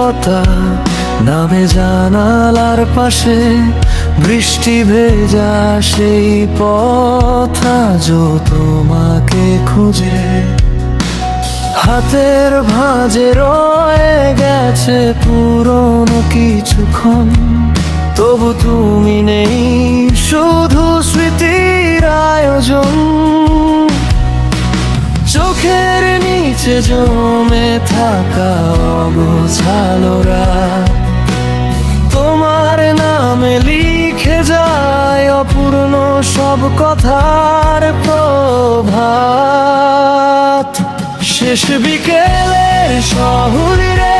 নীরবতা নামে জানালার পাশে, বৃষ্টি ভেজা সেই পথ আজও তোমাকে খুঁজে। হাতের ভাঁজে রয়ে গেছে পুরনো কিছুক্ষণ, তবু তুমি নেই, শুধু স্মৃতির আয়োজন। চোখের নিচে জমে থাকা অগোছালো রাত, তোমার নামে লিখে যায় অপূর্ণ সব কথার প্রভাত। শেষ বিকেলের শহরে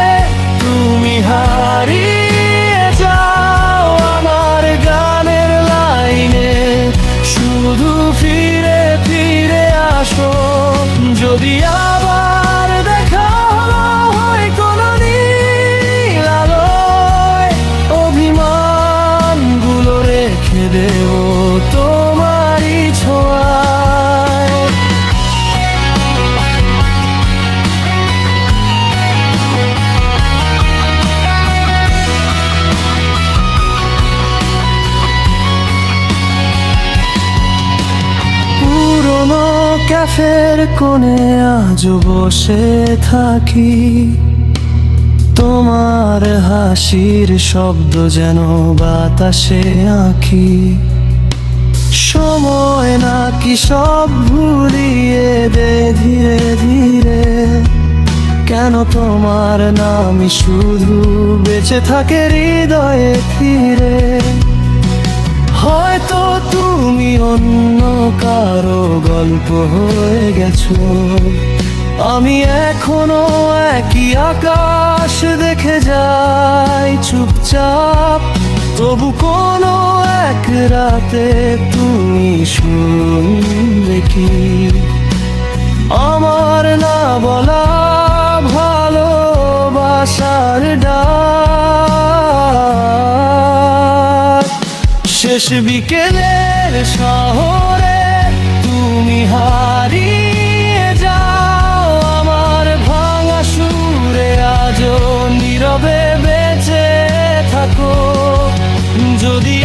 তুমি হারিয়ে যাও আমার গানের লাইনে, শুধু ফিরে ফিরে আসো যদি আবার দেখা হয় কোনো নীল আলোয়। অভিমানগুলো রেখে দেও তোমারই ছোঁয়ায়। পুরনো ক্যাফের কোণে আজও বসে থাকি, তোমার হাসির শব্দ যেন বাতাসে আঁকি। সময় নাকি সব ভুলিয়ে দে ধীরে ধীরে, কেন তোমার নামই শুধু বেঁচে থাকে হৃদয়ে ফিরে। হয়তো তুমি অন্য কারো গল্প হয়ে গেছো, আমি এখনো একই আকাশ দেখে যাই চুপচাপ। তবু কোনো এক রাতে তুমি শুনবে কি আমার না বলা ভালোবাসার ডাক। শেষ বিকেলের শহরে তুমি হারিয়ে যাও আমার ভাঙা সুরে, আজও নীরবে বেঁচে থাকো যদি